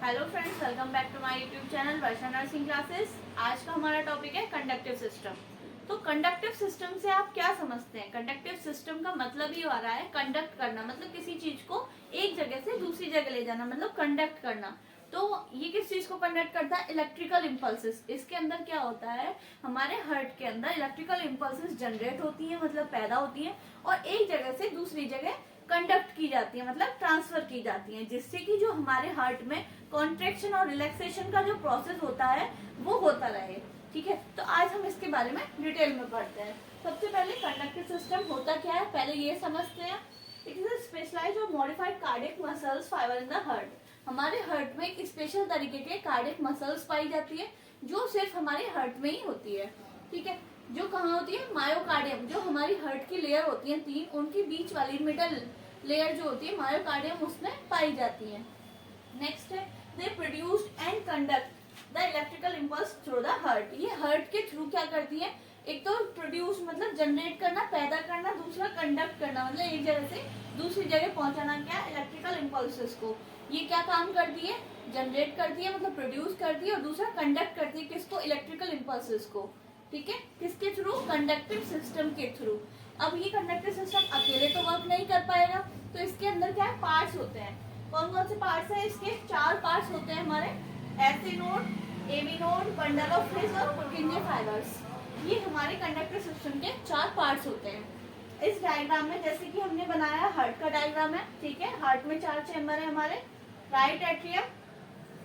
Hello friends, welcome back to my YouTube channel Varsha nursing classes. आज का हमारा topic है कंडक्टिव सिस्टम। तो कंडक्टिव सिस्टम से आप क्या समझते हैं? कंडक्टिव सिस्टम का मतलब ही आ रहा है कंडक्ट करना, मतलब किसी चीज को एक जगह से दूसरी जगह ले जाना, मतलब कंडक्ट करना। तो ये किस चीज को कंडक्ट करता है? Electrical impulses. इसके अंदर क्या होता है, हमारे हार्ट के अंदर इलेक्ट्रिकल इम्पल्सेस जनरेट होती है, मतलब पैदा होती है, और एक जगह से दूसरी जगह कंडक्ट की जाती है, मतलब ट्रांसफर की जाती है, जिससे कि जो हमारे हार्ट में कॉन्ट्रेक्शन और रिलैक्सेशन का जो प्रोसेस होता है वो होता रहे। ठीक है, तो आज हम इसके बारे में डिटेल में पढ़ते हैं। सबसे पहले कंडक्टिव सिस्टम होता क्या है, पहले ये समझते हैं। इट इज अ स्पेशलाइज्ड और modified cardiac muscles fibre in the heart. हमारे हार्ट में एक स्पेशल तरीके के कार्डियक मसल्स पाई जाती है जो सिर्फ हमारे हार्ट में ही होती है। ठीक है, जो कहाँ होती है? मायोकार्डियम, जो हमारी हार्ट की लेयर होती है तीन, उनकी बीच वाली मिडल लेयर जो होती है मायोकार्डियम, उसमें पाई जाती है। नेक्स्ट है they produce and conduct the electrical impulse through the heart. ये हार्ट के थ्रू क्या करती है? एक तो प्रोड्यूस मतलब जनरेट करना, पैदा करना, दूसरा कंडक्ट करना, मतलब एक जगह से दूसरी जगह पहुंचाना, क्या? इलेक्ट्रिकल इम्पल्सेस को। ये क्या काम करती है? जनरेट करती है, मतलब प्रोड्यूस करती है, और दूसरा कंडक्ट करती है, किसको? इलेक्ट्रिकल इम्पल्सेस को। ठीक है, किसके थ्रू? कंडक्टिव सिस्टम के थ्रू। अब ये कंडक्टिव सिस्टम अकेले तो वर्क नहीं कर पाएगा, तो इसके अंदर क्या है? पार्ट्स होते हैं। कौन कौन से पार्ट्स हैं इसके? चार पार्ट्स होते हैं हमारे। AC node, AV node, bundle of fridge और पुर्किंजे फाइबर्स। ये हमारे कंडक्टिव सिस्टम के चार पार्ट्स होते हैं। इस डायग्राम में जैसे कि हमने बनाया हार्ट का डायग्राम है, ठीक है। हार्ट में चार चेम्बर है हमारे। Right atrium,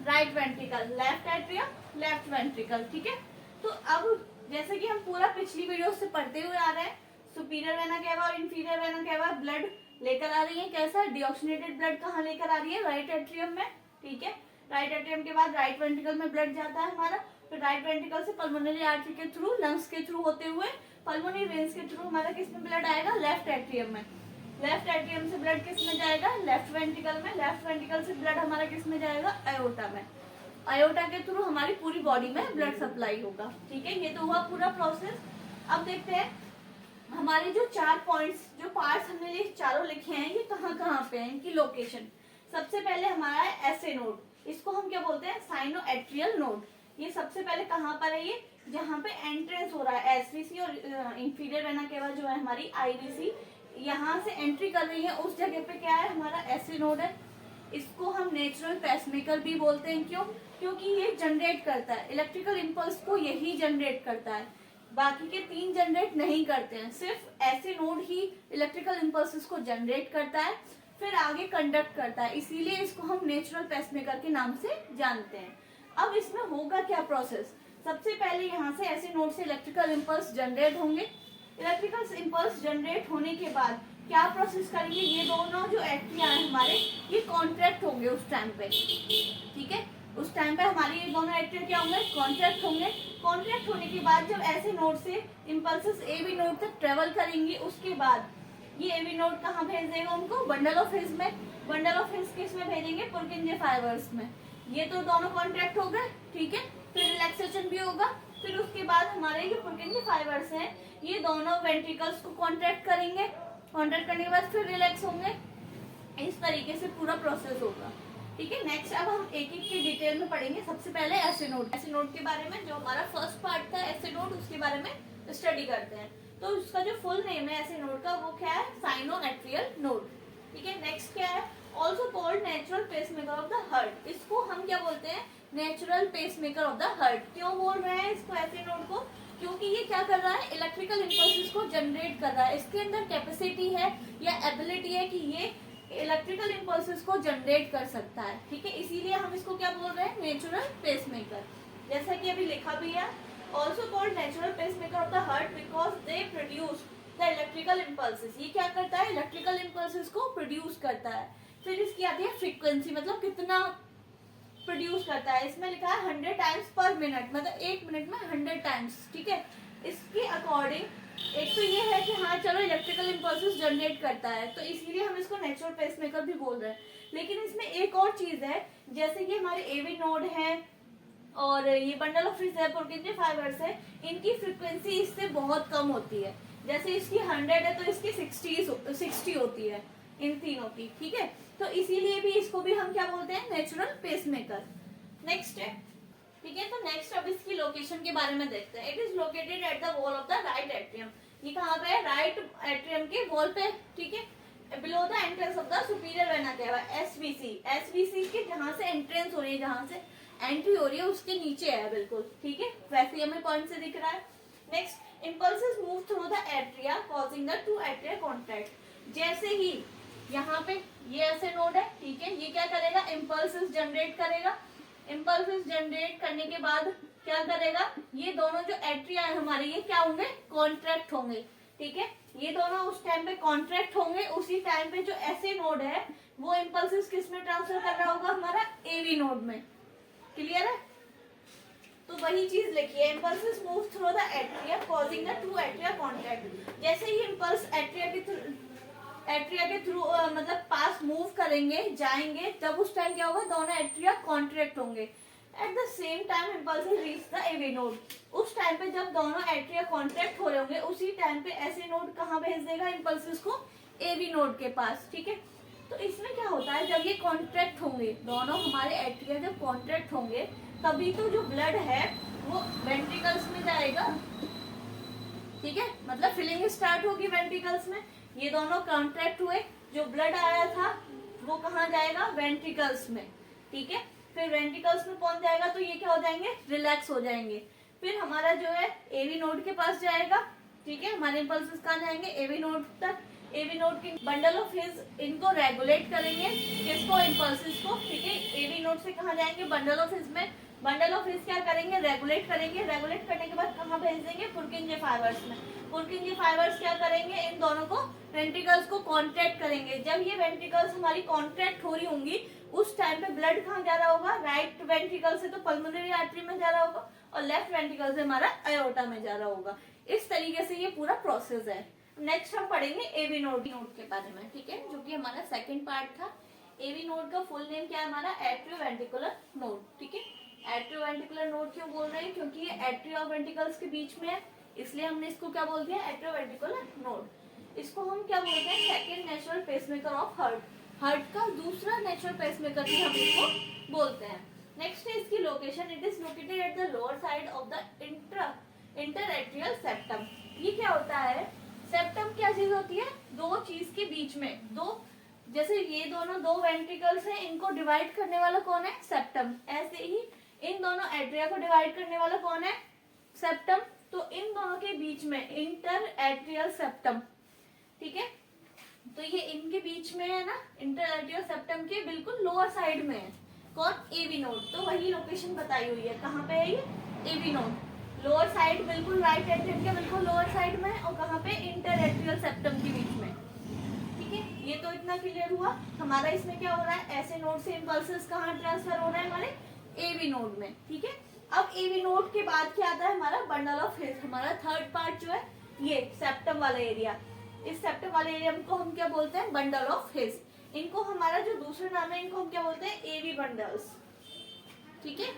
right ventricle, left atrium, left ventricle. ठीक है, तो अब जैसे कि हम पूरा पिछली वीडियो से पढ़ते हुए आ रहे हैं, सुपीरियर वेना केवा और इंफीरियर वेना केवा ब्लड लेकर आ रही है। कैसा? डिऑक्सीनेटेड ब्लड कहाँ लेकर आ रही है? राइट एट्रियम में। ठीक है, राइट एट्रियम के बाद राइट वेंट्रिकल में ब्लड जाता है हमारा। फिर राइट वेंट्रिकल से पल्मोनरी आर्टरी के थ्रू, लंग्स के थ्रू होते हुए पल्मोनरी वेन्स के थ्रू हमारा किस में ब्लड आएगा? लेफ्ट एट्रियम में। लेफ्ट एट्रियम से ब्लड किस में जाएगा? लेफ्ट वेंट्रिकल में। लेफ्ट वेंट्रिकल से ब्लड हमारा किस में जाएगा? अयोटा में। अयोटा के थ्रू हमारी पूरी बॉडी में ब्लड सप्लाई होगा। ठीक है, ये तो हुआ पूरा प्रोसेस। अब देखते हैं हमारे जो चार पॉइंट्स, जो पार्ट्स हमने ये चारों लिखे हैं, ये कहाँ कहाँ पे हैं, इनकी लोकेशन। सबसे पहले हमारा है एसए नोड। इसको हम क्या बोलते हैं? Cyano atrial node. ये सबसे पहले कहाँ पर है? ये जहाँ पे एंट्रेंस हो रहा है एसवीसी और इंफीरियर वेना केवा जो है हमारी आईवीसी, यहाँ से एंट्री कर रही है, उस जगह पे क्या है? हमारा एसए नोड है। इसको हम नेचुरल पेसमेकर भी बोलते हैं। क्यों? क्योंकि ये जनरेट करता है इलेक्ट्रिकल इम्पल्स को, यही जनरेट करता है, बाकी के तीन जनरेट नहीं करते हैं। सिर्फ ऐसे नोड ही इलेक्ट्रिकल इम्पल्सेस को जनरेट करता है, फिर आगे कंडक्ट करता है, इसीलिए इसको हम नेचुरल पेसमेकर के नाम से जानते हैं। अब इसमें होगा क्या प्रोसेस? सबसे पहले यहाँ से ऐसे नोड से इलेक्ट्रिकल इम्पल्स जनरेट होंगे। इलेक्ट्रिकल इम्पल्स जनरेट होने के बाद क्या प्रोसेस करेंगे? ये दोनों जो एट्रिया है हमारे, ये कॉन्ट्रैक्ट होंगे उस टाइम पे। ठीक है, उस टाइम पे हमारे ये दोनों एट्रिया क्या होंगे? कॉन्ट्रैक्ट होंगे। कॉन्ट्रैक्ट होने के बाद जब ऐसे नोड से इम्पल्सेस ए बी नोड तक ट्रेवल करेंगी, उसके बाद ये ए बी नोड कहाँ भेज देगा उनको? बंडल ऑफ हिज में। बंडल ऑफ हिज किस में भेजेंगे? पुर्किंजे फाइबर्स में। ये तो दोनों कॉन्ट्रैक्ट हो गए। ठीक है, फिर रिलैक्सेशन भी होगा। फिर उसके बाद हमारे ये पुर्किंजे फाइबर्स हैं, ये दोनों वेंट्रिकल्स को कॉन्ट्रैक्ट करेंगे। कॉन्ट्रैक्ट करने के बाद फिर रिलैक्स होंगे। इस तरीके से पूरा प्रोसेस होगा। ठीक है, नेक्स्ट अब हम एक एक के डिटेल में पढ़ेंगे। सबसे पहले एसे नोड। एसे नोड के बारे में, जो हमारा फर्स्ट पार्ट था एसे नोड, उसके बारे में स्टडी करते हैं। तो उसका जो फुल नेम है एसे नोड का, वो क्या है? Cyano atrial node. ठीक है, नेक्स्ट क्या है? Also called natural pacemaker of the heart. इसको हम क्या बोलते हैं? Natural pacemaker of the heart. क्यों बोल रहे हैं इसको, ऐसे नोड को? क्योंकि ये क्या कर रहा है? इलेक्ट्रिकल इम्पल्सेस को जनरेट कर रहा है। इसके अंदर कैपेसिटी है या एबिलिटी है कि ये इलेक्ट्रिकल इम्पल्सेस को जनरेट कर सकता है। ठीक है, इसीलिए हम इसको क्या बोल रहे हैं? Natural pacemaker. जैसा कि अभी लिखा भी है, also called natural pacemaker of the heart because they produce the electrical impulses. ये क्या करता है? इलेक्ट्रिकल इम्पल्सेस को प्रोड्यूस करता है। फिर इसकी आती है फ्रीक्वेंसी, मतलब कितना प्रोड्यूस करता है। इसमें लिखा है 100 टाइम्स पर मिनट, मतलब एक मिनट में 100 टाइम्स। ठीक है, इसके अकॉर्डिंग एक तो ये है कि हाँ चलो इलेक्ट्रिकल इम्पल्सेस जनरेट करता है, तो इसीलिए हम इसको नेचुरल पेसमेकर भी बोल रहे हैं। लेकिन इसमें एक और चीज है, जैसे कि हमारे एवी नोड है और ये बंडल ऑफ फ्रिज है, पुर्किंजे फाइबर्स है, इनकी फ्रीक्वेंसी इससे बहुत कम होती है। जैसे इसकी 100 है तो इसकी 60 होती है। इन तीनों की, ठीक है। तो इसीलिए भी इसको भी हम क्या बोलते हैं, नेचुरल पेसमेकर। नेक्स्ट है, ठीक है। तो नेक्स्ट अब इसकी लोकेशन के बारे में देखते हैं। It is located at the wall of the right atrium. ये कहाँ पे है, राइट एट्रियम के वॉल पे, ठीक है। Below the entrance of the superior vena cava, SVC. SVC के जहाँ से एंट्रेंस हो रही है, जहाँ से एंट्री हो रही है, उसके नीचे है बिल्कुल, ठीक है। वैसे हमें पॉइंट से दिख रहा है। Next, impulses move through the atria causing the two atria contact. जैसे ही यहाँ पे ये ऐसे नोड है, ठीक है, ये क्या करेगा, इम्पल्सेस जनरेट करेगा। इम्पल्सेस जनरेट करने के बाद क्या करेगा, ये दोनों जो एट्रिया है हमारे, ये क्या होंगे, कॉन्ट्रैक्ट होंगे, ठीक है। ये दोनों उस टाइम पे कॉन्ट्रैक्ट होंगे। उसी टाइम पे जो ऐसे नोड है वो इम्पल्सेस किस में ट्रांसफर कर रहा होगा, हमारा एवी नोड में। क्लियर है। तो वही चीज लिखिए, impulses move through the atria causing the two atria contact. जैसे ही इम्पल्स एट्रिया के थ्रू मतलब पास मूव करेंगे, जाएंगे, तब उस टाइम क्या होगा, दोनों एट्रिया कॉन्ट्रैक्ट होंगे। At the same time impulses reach the AV node. उस टाइम पे जब दोनों एट्रिया कॉन्ट्रैक्ट हो रहे होंगे, उसी टाइम पे ऐसे नोड कहाँ भेज देगा, इम्पल्सेस को एवी नोड के पास, ठीक है। तो इसमें क्या होता है, जब ये कॉन्ट्रैक्ट होंगे, दोनों हमारे एट्रिया जब कॉन्ट्रैक्ट होंगे, तभी तो जो ब्लड है वो वेंट्रिकल्स में जाएगा, ठीक है। मतलब फिलिंग स्टार्ट होगी वेंट्रिकल्स में। ये दोनों कॉन्ट्रैक्ट हुए, जो ब्लड आया था वो कहाँ जाएगा, वेंट्रिकल्स में, ठीक है। फिर वेंट्रिकल्स में पहुंच जाएगा तो ये क्या हो जाएंगे, रिलैक्स हो जाएंगे। फिर हमारा जो है एवी नोड के पास जाएगा, ठीक है। हमारे इम्पल्सेस कहाँ जाएंगे, एवी नोड तक। एवी नोड के बंडल ऑफ हिज इनको रेगुलेट करेंगे, किसको, इम्पल्सेस को, ठीक है। एवी नोड से कहाँ जाएंगे, बंडल ऑफ हिज में। बंडल ऑफ हिज क्या करेंगे, रेगुलेट करेंगे। रेगुलेट करने के बाद कहाँ भेज देंगे, पुरकिंजे फाइबर्स में। पुरकिंजे फाइबर्स क्या करेंगे, इन दोनों को, वेंट्रिकल्स को कॉन्ट्रैक्ट करेंगे। जब ये वेंट्रिकल्स हमारी कॉन्ट्रैक्ट हो रही होंगी, उस टाइम पे ब्लड कहाँ जा रहा होगा, राइट वेंट्रिकल से तो पल्मोनरी आर्टरी में जा रहा होगा, और लेफ्ट वेंट्रिकल से हमारा अयोर्टा में जा रहा होगा। इस तरीके से ये पूरा प्रोसेस है। नेक्स्ट हम पढ़ेंगे एवी नोड के बारे में, ठीक है, जो कि हमारा सेकंड पार्ट था। एवी नोड का फुल नेम क्या है हमारा, एट्रियोवेंट्रिकुलर नोड, ठीक है। एट्रियोवेंट्रिकुलर नोड क्यों बोल रहे हैं, क्योंकि ये एट्रिया और वेंट्रिकल्स के बीच में है, इसलिए हमने इसको क्या बोल दिया, एट्रियोवेंट्रिकुलर नोड। इसको हम क्या बोलते हैं, second natural pacemaker of heart. Heart का दूसरा नेचुरल पेसमेकर भी हम इसको बोलते हैं। नेक्स्ट है इसकी location. It is located at the lower side of the interatrial septum. ये क्या होता है, सेप्टम क्या चीज होती है, दो चीज के बीच में, दो, जैसे ये दोनों दो वेंट्रिकल्स हैं, इनको डिवाइड करने वाला कौन है, सेप्टम। ऐसे ही इन दोनों एट्रिया को डिवाइड करने वाला कौन है, सेप्टम। तो इन दोनों के बीच में इंटर एट्रियल सेप्टम, ठीक है। तो ये इनके बीच में है ना, इंटर एट्रियल सेप्टम के बिल्कुल लोअर साइड में है कौन, एवी नोड। तो वही लोकेशन बताई हुई है, कहाँ पे है ये, एवी नोड। लोअर साइड बिल्कुल राइट एट्रियम के बिल्कुल लोअर साइड में है, और कहाँ पे, इंटर एट्रियल सेप्टम के बीच में, ठीक है। ये तो इतना क्लियर हुआ। हमारा इसमें क्या हो रहा है, ऐसे नोड से इम्पल्सेस कहाँ ट्रांसफर हो रहा है, हमारे एवी नोड में, ठीक है। अब एवी नोड के बाद क्या आता है हमारा, बंडल ऑफ हिज। हमारा थर्ड पार्ट जो है ये सेप्टम वाला एरिया, इस सेप्टम वाले एरिया को हम क्या बोलते हैं, बंडल ऑफ हिज। इनको हमारा जो दूसरा नाम है, इनको हम क्या बोलते हैं, एवी बंडल्स, ठीक है।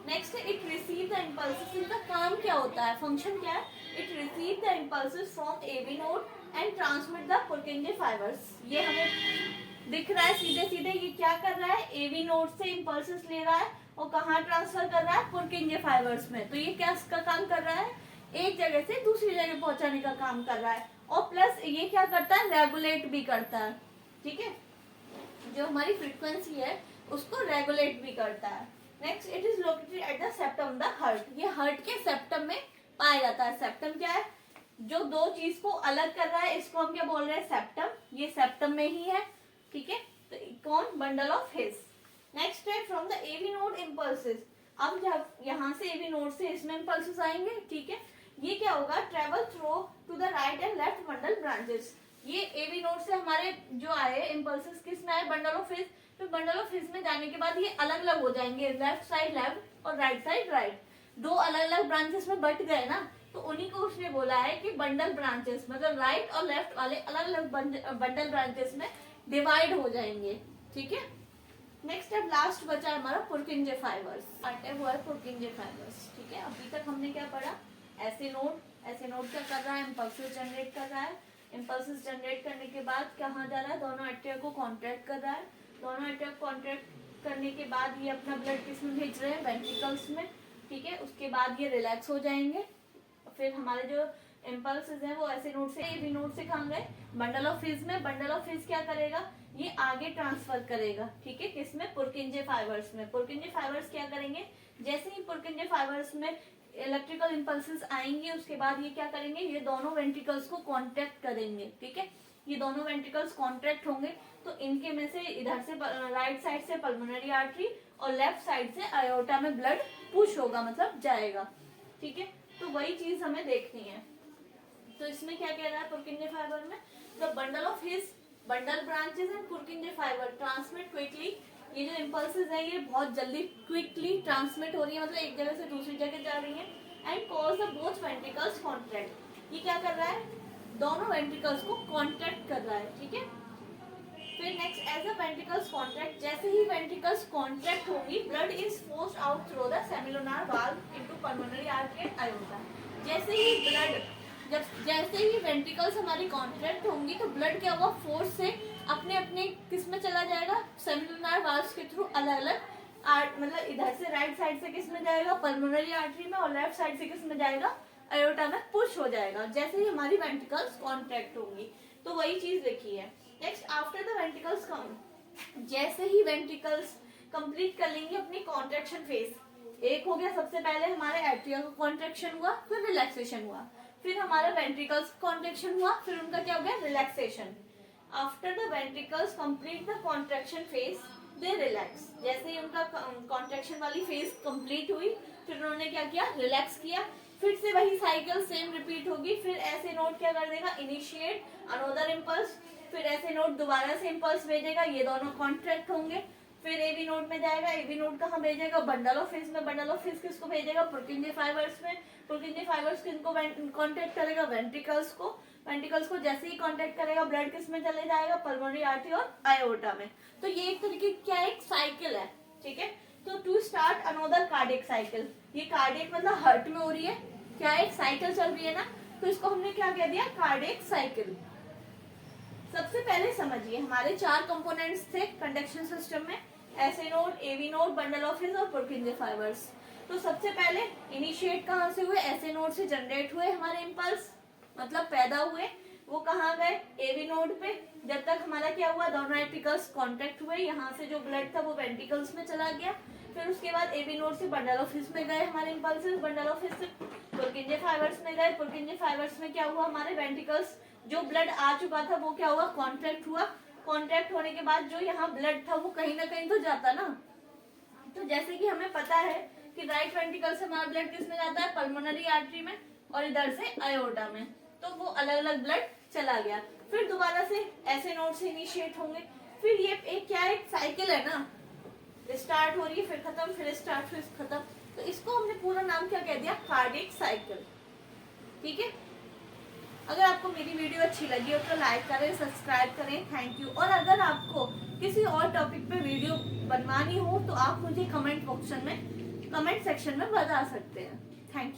नेक्स्ट है इट रिसीव द इम्पल्सेस। इनका काम क्या होता है, फंक्शन क्या है, it receive the impulses from AV node and transmit the Purkinje fibres. ये हमें दिख रहा है सीधे सीधे, ये क्या कर रहा है, एवी नोड से इम्पल्सेस ले रहा है और कहाँ ट्रांसफर कर रहा है, पुरकिंजे फाइबर्स में। तो ये क्या इसका काम कर रहा है, एक जगह से दूसरी जगह पहुंचाने का काम कर रहा है, और प्लस ये क्या करता है, रेगुलेट भी करता है, ठीक है। जो हमारी फ्रीक्वेंसी है उसको रेगुलेट भी करता है। Next, it is located at the septum the heart. ये हार्ट के सेप्टम में पाया जाता है। सेप्टम क्या है, जो दो चीज को अलग कर रहा है, इसको हम क्या बोल रहे हैं, सेप्टम। ये सेप्टम में ही है, ठीक है। तो कौन, बंडल ऑफ हिज। नेक्स्ट है from the AV node impulses. अब जब यहाँ से एवी नोड से इसमें इम्पल्सेस आएंगे, ठीक है। ये क्या होगा, travel through to the right and left bundle branches. ये एवी नोड से हमारे जो आए इम्पल्सेस किस में आए, बंडल ऑफ हिज। तो बंडल ऑफ हिज में जाने के बाद ये अलग अलग हो जाएंगे, लेफ्ट साइड लेफ्ट और राइट साइड राइट। दो अलग अलग ब्रांचेस में बट गए ना, तो उन्हीं को उसने बोला है कि बंडल ब्रांचेस, मतलब राइट और लेफ्ट वाले अलग अलग बंडल ब्रांचेस में डिवाइड हो जाएंगे, ठीक है। नेक्स्ट अब लास्ट बचा हमारा पुरकिंजे फाइबर्स। पार्ट है वो है पुरकिंजे फाइबर्स, ठीक है। अभी तक हमने क्या पढ़ा, ऐसे नोड क्या कर रहा है, इम्पल्सेस जनरेट कर रहा है। इम्पल्सेस जनरेट करने के बाद कहाँ जा रहा है, दोनों एट्रिया को कॉन्ट्रैक्ट कर रहा है। दोनों एट्रिया को कॉन्ट्रैक्ट करने के बाद ये अपना ब्लड किसमें भेज रहे हैं, वेंट्रिकल्स में, ठीक है। उसके बाद ये रिलैक्स हो जाएंगे। फिर हमारे जो इम्पल्सेस हैं वो ऐसे नोड से एबी नोड से कहाँ गए, बंडल ऑफ फिज में। बंडल ऑफ फिज क्या करेगा, ये आगे ट्रांसफर करेगा, ठीक है, किसमें, पुरकिंजे फाइबर्स में। पुरकिंजे फाइबर्स क्या करेंगे, जैसे ही पुरकिंजे फाइबर्स में इलेक्ट्रिकल इम्पल्सेस आएंगे उसके बाद ये क्या करेंगे, ये दोनों वेंट्रिकल्स को कॉन्ट्रैक्ट करेंगे, ठीक है। ये दोनों वेंट्रिकल्स कॉन्ट्रैक्ट होंगे तो इनके में से इधर से राइट साइड से पल्मोनरी आर्टरी और लेफ्ट साइड से आयोटा में ब्लड पुश होगा, मतलब जाएगा, ठीक है। तो वही चीज हमें देखनी है। तो इसमें क्या कह रहा है पुरकिंजे फाइबर में, the bundle of his bundle branches and पुरकिंजे fibre transmit quickly. ये जो इम्पल्सेस है ये बहुत जल्दी क्विकली ट्रांसमिट हो रही है, मतलब एक जगह से दूसरी जगह जा रही है। And cause the both ventricles contract. ये क्या कर रहा है, दोनों वेंट्रिकल्स को कॉन्ट्रैक्ट कर रहा है, ठीक है। फिर next, as a ventricles contract, जैसे ही वेंट्रिकल्स कॉन्ट्रैक्ट होगी blood is forced out through the semilunar valve into pulmonary artery and aorta. जैसे ही ब्लड जैसे ही वेंट्रिकल्स हमारी कॉन्ट्रैक्ट होंगी तो ब्लड क्या होगा, फोर्स से अपने अपने किस में चला जाएगा, सेमिलुनर वाल्व्स के थ्रू अलग अलग मतलब इधर से राइट साइड से किस में जाएगा, पल्मोनरी आर्टरी में, और लेफ्ट साइड से किस में जाएगा, आयोटा में पुश हो जाएगा जैसे ही हमारी वेंट्रिकल्स कॉन्ट्रैक्ट होंगी। तो वही चीज लिखी है। नेक्स्ट, आफ्टर द वेंट्रिकल्स कम, जैसे ही वेंट्रिकल्स कंप्लीट कर लेंगे अपनी कॉन्ट्रैक्शन फेज, एक हो गया सबसे पहले हमारे एट्रिया का कॉन्ट्रैक्शन हुआ, फिर रिलैक्सेशन हुआ, फिर हमारा वेंट्रिकल्स कॉन्ट्रैक्शन हुआ, फिर उनका क्या हो गया, relaxation. After the ventricles complete the contraction phase they relax. जैसे ही उनका कॉन्ट्रैक्शन वाली फेज कंप्लीट हुई फिर उन्होंने क्या किया, रिलैक्स किया। फिर से वही साइकिल सेम रिपीट होगी। फिर ऐसे नोड क्या कर देगा, इनिशिएट अनदर इम्पल्स, फिर ऐसे नोड दोबारा से इम्पल्स भेजेगा, ये दोनों कॉन्ट्रैक्ट होंगे। फिर एबी नोड में जाएगा, एबी नोड कहाँ भेजेगा, बंडल ऑफ फिज में। बंडल ऑफ फिज किसको भेजेगा, पुरकिंजे फाइबर्स में। पुरकिंजे फाइबर्स किनको कॉन्ट्रैक्ट करेगा, वेंट्रिकल्स को। वेंट्रिकल्स को जैसे ही कॉन्ट्रैक्ट करेगा ब्लड किस में चले जाएगा, पल्मोनरी आर्टरी और आयोटा में। तो ये एक तरीके की क्या एक साइकिल है, ठीक है। तो to start another cardiac cycle, ये कार्डियक मतलब हार्ट में हो रही है, क्या एक साइकिल चल रही है ना, तो इसको हमने क्या कह दिया, कार्डियक साइकिल। सबसे पहले समझिए हमारे 4 कंपोनेंट्स थे कंडक्शन सिस्टम में, SA node, AV node, bundle of His और पुरकिंजे फाइबर्स। तो सबसे पहले इनिशिएट कहाँ से हुए, एसए नोड से जनरेट हुए हमारे इम्पल्स, मतलब पैदा हुए। वो कहाँ गए, एवी नोड पे। जब तक हमारा क्या हुआ, दोनों वेंट्रिकल्स कॉन्ट्रैक्ट हुए, यहाँ से जो ब्लड था वो वेंट्रिकल्स में चला गया। फिर उसके बाद एवी नोड से बंडल ऑफ हिज में गए हमारे इम्पल्सेस, बंडल ऑफ हिज से पुरकिंजे फाइबर्स में गए। पुरकिंजे फाइबर्स में क्या हुआ, हमारे वेंट्रिकल्स जो ब्लड आ चुका था वो क्या हुआ, कॉन्ट्रैक्ट हुआ। कॉन्ट्रैक्ट होने के बाद जो यहाँ ब्लड था वो कहीं ना कहीं तो जाता ना। तो जैसे कि हमें पता है कि राइट वेंट्रिकल से हमारा ब्लड किस में जाता है, पल्मोनरी आर्टरी में, और इधर से आयोटा में। तो वो अलग अलग ब्लड चला गया। फिर दोबारा से ऐसे नोड से इनिशिएट होंगे। फिर ये एक क्या एक साइकिल है ना, स्टार्ट हो रही है फिर खत्म, फिर स्टार्ट फिर खत्म। तो इसको हमने पूरा नाम क्या कह दिया, कार्डियक साइकिल, ठीक है। अगर आपको मेरी वीडियो अच्छी लगी हो तो लाइक करें, सब्सक्राइब करें, थैंक यू। और अगर आपको किसी और टॉपिक पे वीडियो बनवानी हो तो आप मुझे कमेंट सेक्शन में बता सकते हैं।